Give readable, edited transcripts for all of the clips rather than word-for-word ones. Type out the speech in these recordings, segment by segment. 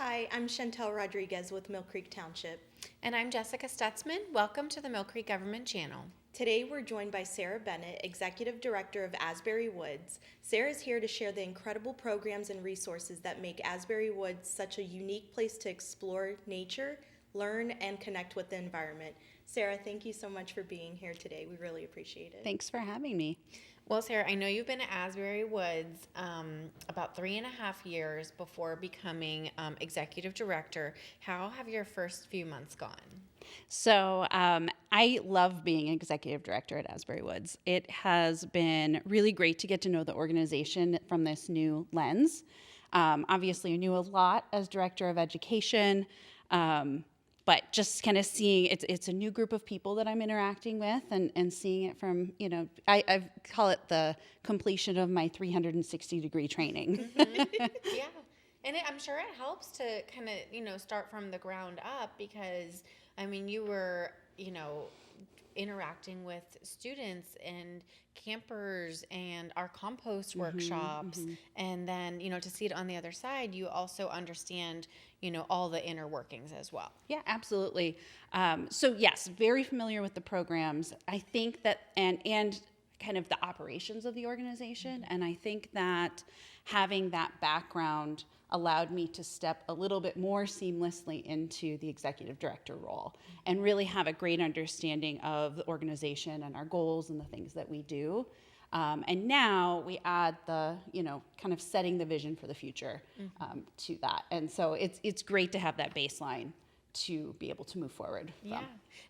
Hi, I'm Chantel Rodriguez with Millcreek Township. And I'm Jessica Stutzman. Welcome to the Millcreek Government Channel. Today we're joined by Sarah Bennett, Executive Director of Asbury Woods. Sarah is here to share the incredible programs and resources that make Asbury Woods such a unique place to explore nature, learn, and connect with the environment. Sarah, thank you so much for being here today. We really appreciate it. Thanks for having me. Well, Sarah, I know you've been at Asbury Woods about 3.5 years before becoming executive director. How have your first few months gone? So I love being executive director at Asbury Woods. It has been really great to get to know the organization from this new lens. Obviously, I knew a lot as director of education, but just kind of seeing it's a new group of people that I'm interacting with and seeing it from, I call it the completion of my 360-degree training. Yeah. And I'm sure it helps to kind of, start from the ground up because, you were, interacting with students and campers and our compost workshops. And then, to see it on the other side, you also understand, all the inner workings as well. Yeah, absolutely. So yes, very familiar with the programs. I think that, and kind of the operations of the organization. And I think that having that background allowed me to step a little bit more seamlessly into the executive director role and really have a great understanding of the organization and our goals and the things that we do. And now we add the, kind of setting the vision for the future to that. And so it's great to have that baseline to be able to move forward from. Yeah.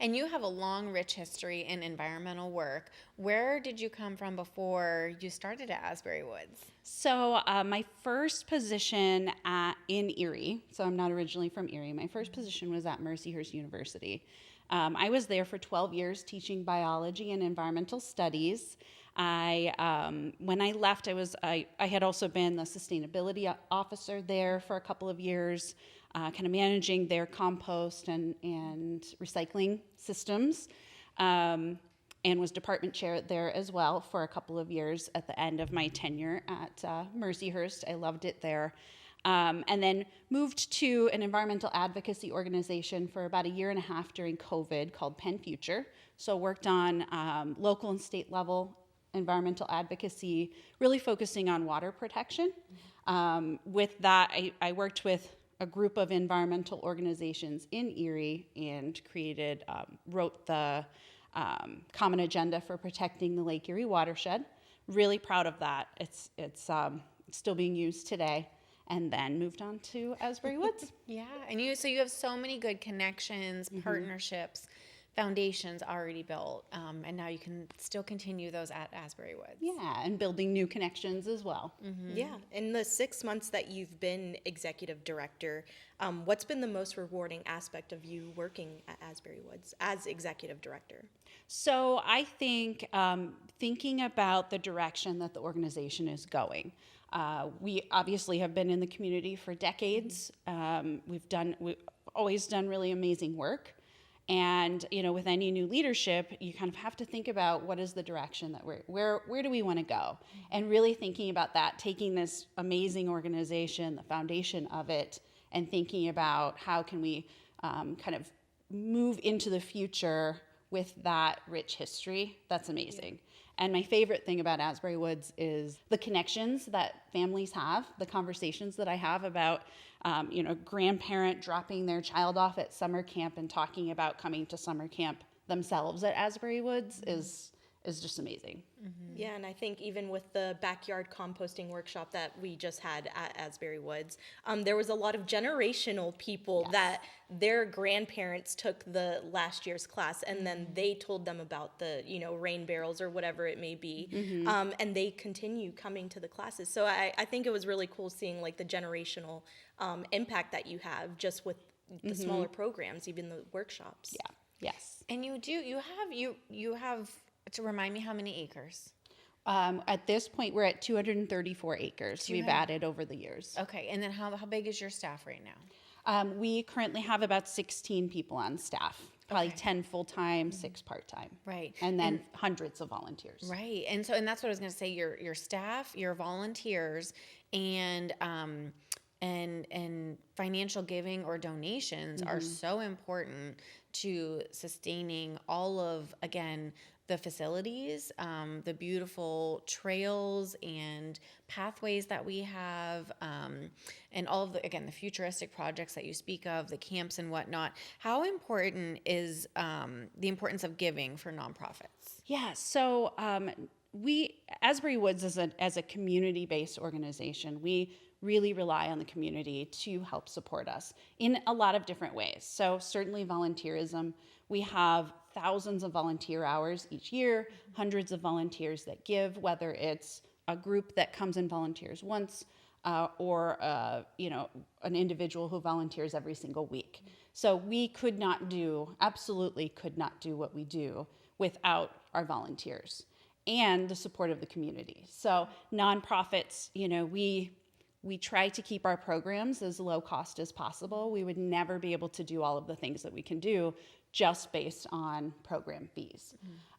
And you have a long, rich history in environmental work. Where did you come from before you started at Asbury Woods? So my first position in Erie, so I'm not originally from Erie, my first position was at Mercyhurst University. I was there for 12 years teaching biology and environmental studies. When I left, I had also been the sustainability officer there for a couple of years, kind of managing their compost and recycling systems, and was department chair there as well for a couple of years at the end of my tenure at Mercyhurst. I loved it there. And then moved to an environmental advocacy organization for about 1.5 years during COVID called Penn Future. So worked on local and state level environmental advocacy, really focusing on water protection. With that, I worked with a group of environmental organizations in Erie and wrote the Common Agenda for Protecting the Lake Erie Watershed. Really proud of that. It's still being used today. And then moved on to Asbury Woods. Yeah, and you have so many good connections, partnerships, foundations already built, and now you can still continue those at Asbury Woods. Yeah, and building new connections as well. Yeah, in the 6 months that you've been executive director, what's been the most rewarding aspect of you working at Asbury Woods as executive director? So I think thinking about the direction that the organization is going. We obviously have been in the community for decades. We've always done really amazing work. And, with any new leadership, you kind of have to think about what is the direction that where do we want to go? And really thinking about that, taking this amazing organization, the foundation of it, and thinking about how can we kind of move into the future with that rich history. That's amazing. Yeah. And my favorite thing about Asbury Woods is the connections that families have, the conversations that I have about, grandparent dropping their child off at summer camp and talking about coming to summer camp themselves at Asbury Woods is just amazing. Yeah, and I think even with the backyard composting workshop that we just had at Asbury Woods, there was a lot of generational people that their grandparents took the last year's class, and then they told them about the, rain barrels or whatever it may be, and they continue coming to the classes. So I think it was really cool seeing like the generational impact that you have just with the smaller programs, even the workshops. Yeah. Yes. And you have to remind me how many acres? At this point, we're at 234 acres. We've added over the years. Okay, and then how big is your staff right now? We currently have about 16 people on staff, probably 10 full-time, 6 part-time. Right. And then hundreds of volunteers. Right, and that's what I was going to say, your staff, your volunteers, and and financial giving or donations are so important to sustaining all of, again, the facilities, the beautiful trails and pathways that we have, and all of the, again, the futuristic projects that you speak of, the camps and whatnot. How important is the importance of giving for nonprofits? Yeah, so Asbury Woods as a community-based organization, we really rely on the community to help support us in a lot of different ways. So certainly volunteerism. We have thousands of volunteer hours each year, hundreds of volunteers that give, whether it's a group that comes and volunteers once, or an individual who volunteers every single week. So we absolutely could not do what we do without our volunteers and the support of the community. So nonprofits, we try to keep our programs as low cost as possible. We would never be able to do all of the things that we can do just based on program fees.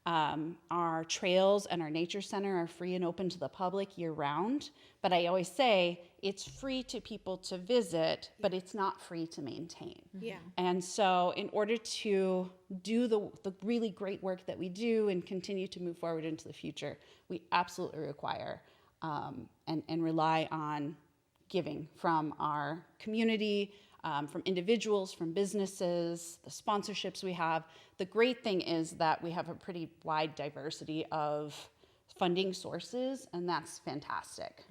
Our trails and our nature center are free and open to the public year round, but I always say it's free to people to visit, but it's not free to maintain. Yeah. And so in order to do the really great work that we do and continue to move forward into the future, we absolutely require and rely on giving from our community, from individuals, from businesses, the sponsorships we have. The great thing is that we have a pretty wide diversity of funding sources, and that's fantastic.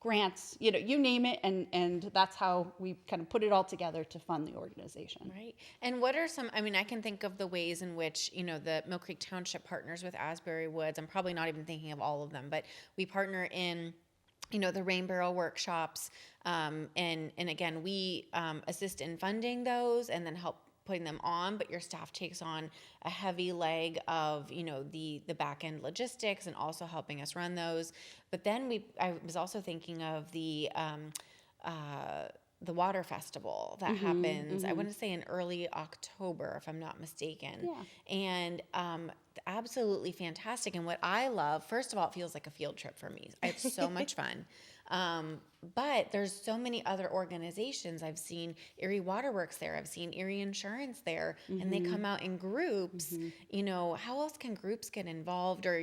Grants, you name it, and that's how we kind of put it all together to fund the organization. Right. And what are some, I can think of the ways in which, the Millcreek Township partners with Asbury Woods. I'm probably not even thinking of all of them, but we partner in the rain barrel workshops, and again, we assist in funding those and then help putting them on, but your staff takes on a heavy leg of, the back end logistics and also helping us run those. But then I was also thinking of the water festival that happens, I want to say in early October, if I'm not mistaken. Yeah. And absolutely fantastic. And what I love, first of all, it feels like a field trip for me. It's so much fun. But there's so many other organizations. I've seen Erie Waterworks there. I've seen Erie Insurance there, and they come out in groups. How else can groups get involved? Or,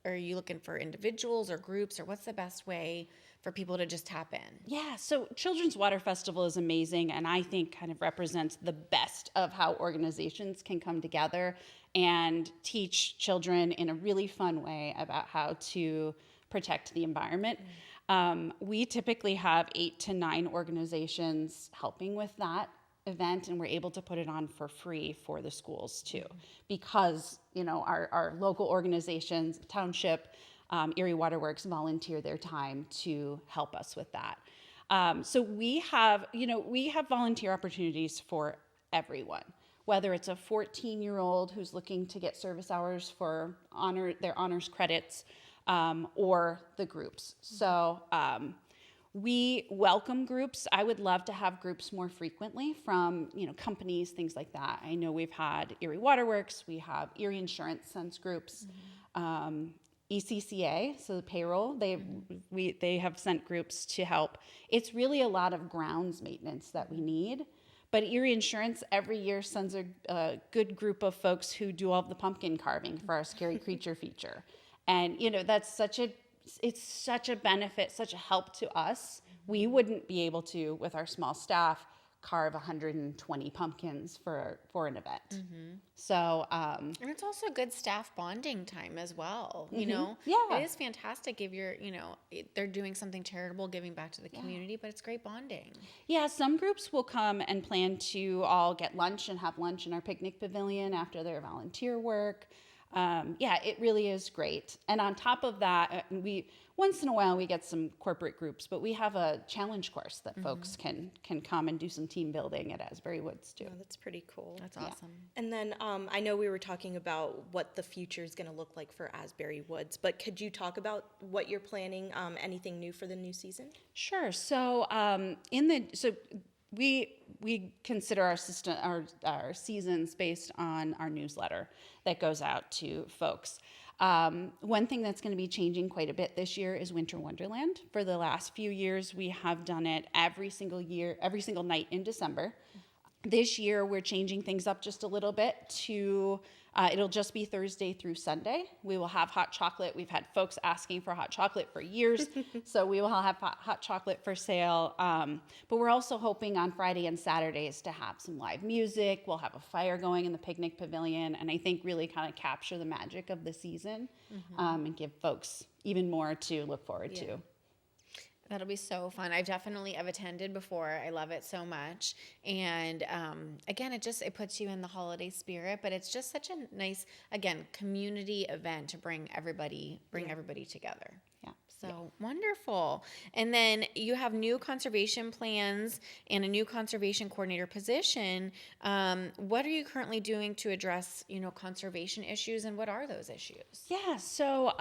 are you looking for individuals or groups, or what's the best way for people to just tap in? Yeah, so Children's Water Festival is amazing, and I think kind of represents the best of how organizations can come together and teach children in a really fun way about how to protect the environment. We typically have 8 to 9 organizations helping with that event, and we're able to put it on for free for the schools too, because our local organizations, township, Erie Waterworks volunteer their time to help us with that. So we have volunteer opportunities for everyone, whether it's a 14-year-old who's looking to get service hours for their honors credits, or the groups. So we welcome groups. I would love to have groups more frequently from companies, things like that. I know we've had Erie Waterworks, we have Erie Insurance sends groups, ECCA, so the payroll, they have sent groups to help. It's really a lot of grounds maintenance that we need. But Erie Insurance every year sends a good group of folks who do all of the pumpkin carving for our Scary Creature feature. And, that's it's such a benefit, such a help to us. We wouldn't be able to, with our small staff, carve 120 pumpkins for an event. So, and it's also good staff bonding time as well. Yeah. It is fantastic if you're, they're doing something charitable, giving back to the community, but it's great bonding. Yeah, some groups will come and plan to all get lunch and have lunch in our picnic pavilion after their volunteer work. It really is great. And on top of that, once in a while we get some corporate groups, but we have a challenge course that folks can come and do some team building at Asbury Woods too. Oh, that's pretty cool. That's awesome. And then I know we were talking about what the future is going to look like for Asbury Woods, but could you talk about what you're planning, anything new for the new season? Sure. So we consider our system, our seasons based on our newsletter that goes out to folks. One thing that's going to be changing quite a bit this year is Winter Wonderland. For the last few years, we have done it every single night in December. This year, we're changing things up just a little bit to, it'll just be Thursday through Sunday. We will have hot chocolate. We've had folks asking for hot chocolate for years, so we will have hot chocolate for sale. But we're also hoping on Friday and Saturdays to have some live music. We'll have a fire going in the picnic pavilion, and I think really kind of capture the magic of the season and give folks even more to look forward to. That'll be so fun. I've attended before. I love it so much. And again, it puts you in the holiday spirit, but it's just such a nice, again, community event to bring everybody together. Yeah. So wonderful. And then you have new conservation plans and a new conservation coordinator position. What are you currently doing to address, conservation issues, and what are those issues? Yeah, so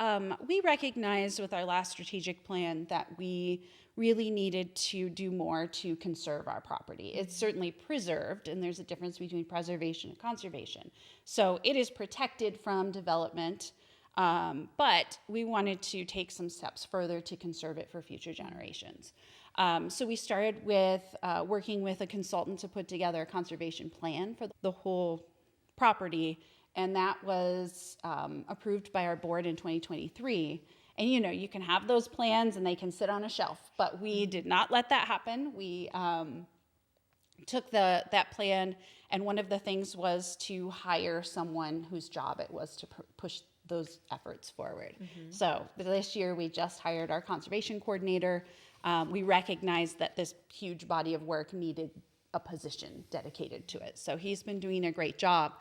we recognized with our last strategic plan that we really needed to do more to conserve our property. It's certainly preserved, and there's a difference between preservation and conservation. So it is protected from development, but we wanted to take some steps further to conserve it for future generations. So we started with working with a consultant to put together a conservation plan for the whole property, and that was approved by our board in 2023. And you can have those plans and they can sit on a shelf, but we did not let that happen. We took that plan, and one of the things was to hire someone whose job it was to push those efforts forward. So this year we just hired our conservation coordinator. We recognized that this huge body of work needed a position dedicated to it. So he's been doing a great job.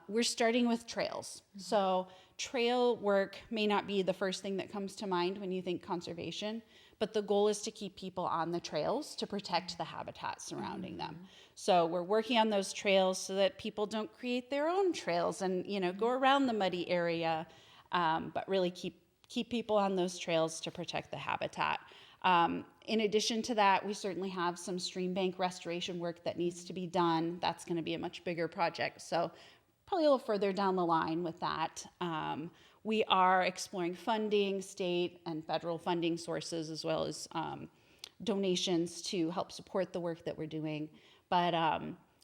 We're starting with trails. So trail work may not be the first thing that comes to mind when you think conservation, but the goal is to keep people on the trails to protect the habitat surrounding them. So we're working on those trails so that people don't create their own trails and go around the muddy area, but really keep people on those trails to protect the habitat. In addition to that, we certainly have some stream bank restoration work that needs to be done. That's going to be a much bigger project, so probably a little further down the line with that. We are exploring funding, state and federal funding sources, as well as donations to help support the work that we're doing. But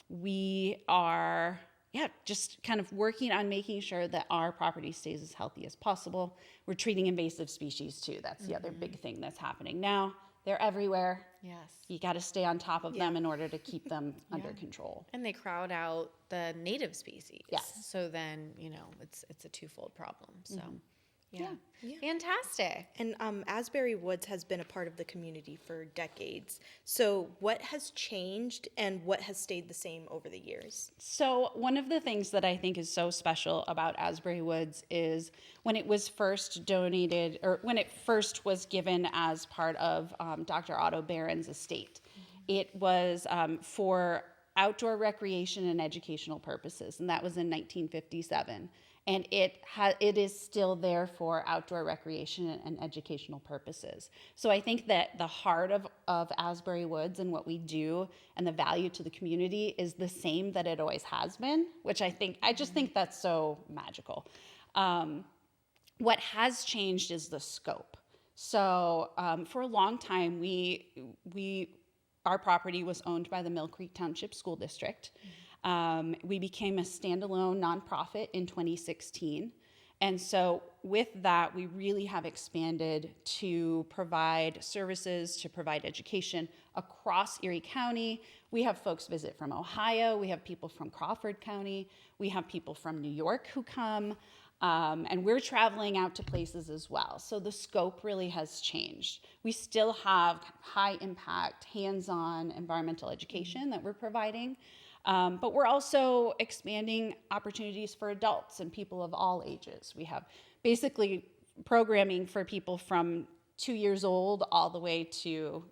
we are, just kind of working on making sure that our property stays as healthy as possible. We're treating invasive species too. That's the other big thing that's happening now. They're everywhere. Yes. You got to stay on top of them in order to keep them under control. And they crowd out the native species. Yes. So then, it's a twofold problem. So, yeah. Fantastic. And Asbury Woods has been a part of the community for decades. So what has changed and what has stayed the same over the years? So one of the things that I think is so special about Asbury Woods is when it was first donated, or when it first was given as part of Dr. Otto Barron's estate. It was for outdoor recreation and educational purposes, and that was in 1957. And it is still there for outdoor recreation and educational purposes. So I think that the heart of Asbury Woods and what we do and the value to the community is the same that it always has been, which I just think that's so magical. What has changed is the scope. So for a long time, our property was owned by the Millcreek Township School District. We became a standalone nonprofit in 2016. And so with that, we really have expanded to provide services, to provide education across Erie County. We have folks visit from Ohio. We have people from Crawford County. We have people from New York who come. And we're traveling out to places as well. So the scope really has changed. We still have high impact, hands-on environmental education that we're providing. But we're also expanding opportunities for adults and people of all ages. We have basically programming for people from 2 years old all the way to,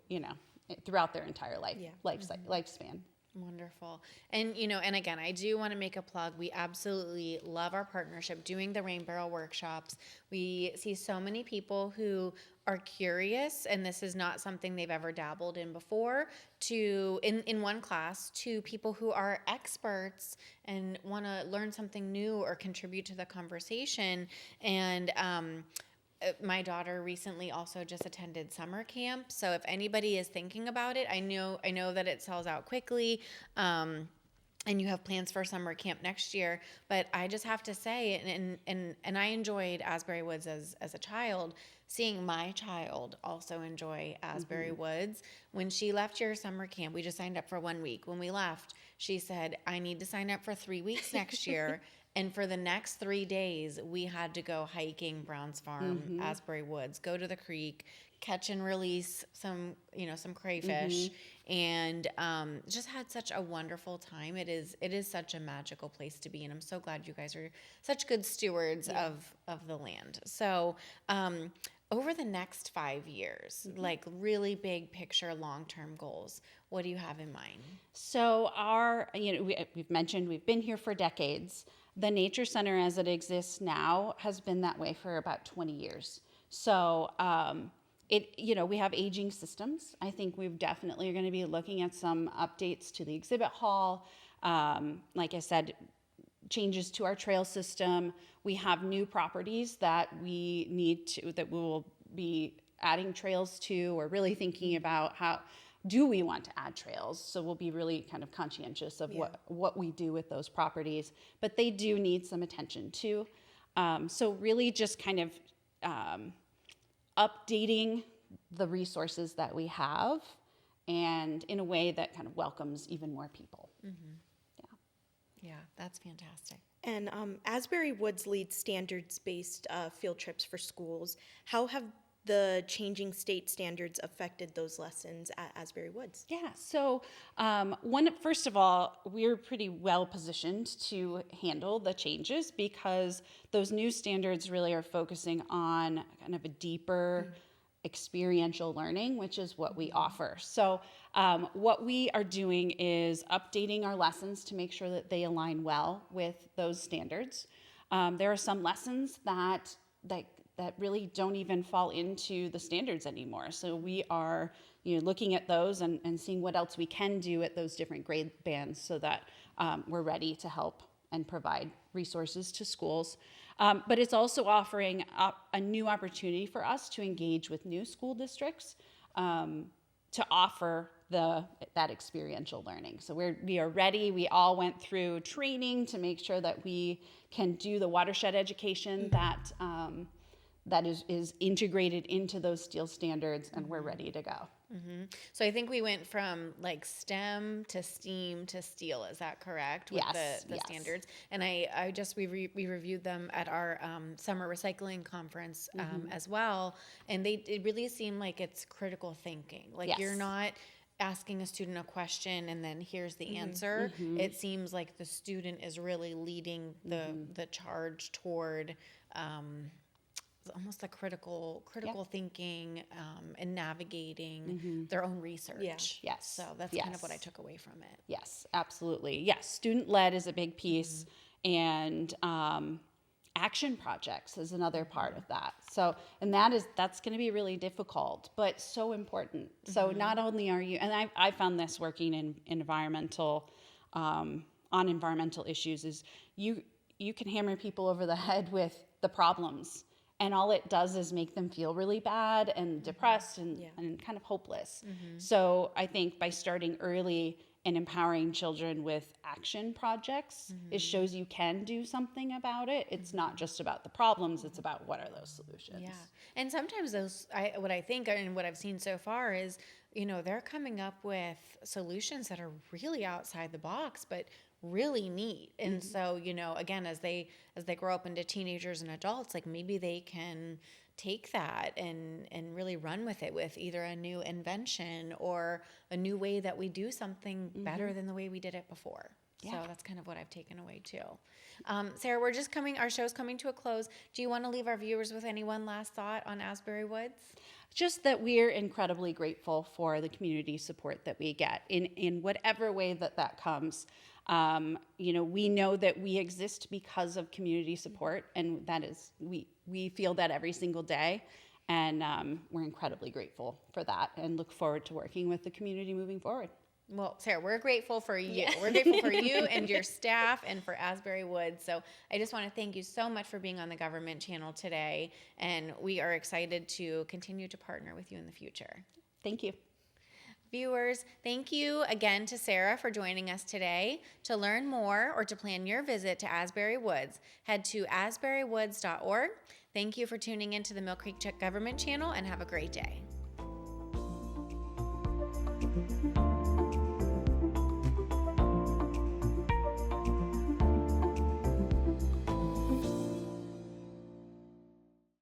throughout their entire lifespan. Wonderful. And, and again, I do want to make a plug. We absolutely love our partnership doing the Rain Barrel workshops. We see so many people who are curious and this is not something they've ever dabbled in before, to in one class, to people who are experts and want to learn something new or contribute to the conversation. And my daughter recently also just attended summer camp, so if anybody is thinking about it, I know that it sells out quickly. And you have plans for summer camp next year, but I just have to say, and I enjoyed Asbury Woods as a child. Seeing my child also enjoy Asbury Woods. When she left your summer camp, we just signed up for 1 week. When we left, she said, I need to sign up for 3 weeks next year. And for the next 3 days, we had to go hiking Brown's Farm, Asbury Woods, go to the creek, catch and release some crayfish, and just had such a wonderful time. It is such a magical place to be, and I'm so glad you guys are such good stewards of the land. So over the next 5 years, like really big picture, long-term goals, what do you have in mind? So we've mentioned we've been here for decades. The Nature Center as it exists now has been that way for about 20 years. So we have aging systems. I think we've definitely are going to be looking at some updates to the exhibit hall. Like I said, changes to our trail system. We have new properties that we will be adding trails to, or really thinking about how do we want to add trails. So we'll be really kind of conscientious of what we do with those properties, but they do need some attention too. So really just kind of updating the resources that we have, and in a way that kind of welcomes even more people. Yeah, that's fantastic. And Asbury Woods leads standards-based field trips for schools. How have the changing state standards affected those lessons at Asbury Woods? Yeah, so first of all, we're pretty well positioned to handle the changes because those new standards really are focusing on kind of a deeper experiential learning, which is what we offer. So what we are doing is updating our lessons to make sure that they align well with those standards. There are some lessons that really don't even fall into the standards anymore. So we are looking at those and seeing what else we can do at those different grade bands so that we're ready to help and provide resources to schools. But it's also offering a new opportunity for us to engage with new school districts to offer that experiential learning. So we are ready. We all went through training to make sure that we can do the watershed education that is integrated into those steel standards, and we're ready to go. So I think we went from like STEM to STEAM to steel. Is that correct? With the standards. And we reviewed them at our summer recycling conference as well. And it really seemed like it's critical thinking. Like you're not asking a student a question and then here's the answer. It seems like the student is really leading the charge toward almost a critical thinking and navigating their own research. Yes. So that's kind of what I took away from it. Yes, absolutely. Yes, student-led is a big piece, and action projects is another part of that. So, and that's going to be really difficult, but so important. So not only are you, and I found this working in environmental, on environmental issues, is you can hammer people over the head with the problems, and all it does is make them feel really bad and depressed and kind of hopeless. So I think by starting early and empowering children with action projects, it shows you can do something about it. It's not just about the problems, it's about what are those solutions. Yeah. And sometimes what I think and what I've seen so far is, they're coming up with solutions that are really outside the box, but really neat. And so, again, as they grow up into teenagers and adults, like maybe they can take that and really run with it with either a new invention or a new way that we do something better than the way we did it before. Yeah. So that's kind of what I've taken away too. Sarah, our show's coming to a close. Do you want to leave our viewers with any one last thought on Asbury Woods? Just that we're incredibly grateful for the community support that we get in whatever way that comes. We know that we exist because of community support, and that is we feel that every single day. And we're incredibly grateful for that and look forward to working with the community moving forward. Well, Sarah, we're grateful for you. Yeah. We're grateful for you and your staff and for Asbury Woods. So I just want to thank you so much for being on the government channel today. And we are excited to continue to partner with you in the future. Thank you. Viewers, thank you again to Sarah for joining us today. To learn more or to plan your visit to Asbury Woods, head to asburywoods.org. Thank you for tuning into the Millcreek Government Channel and have a great day.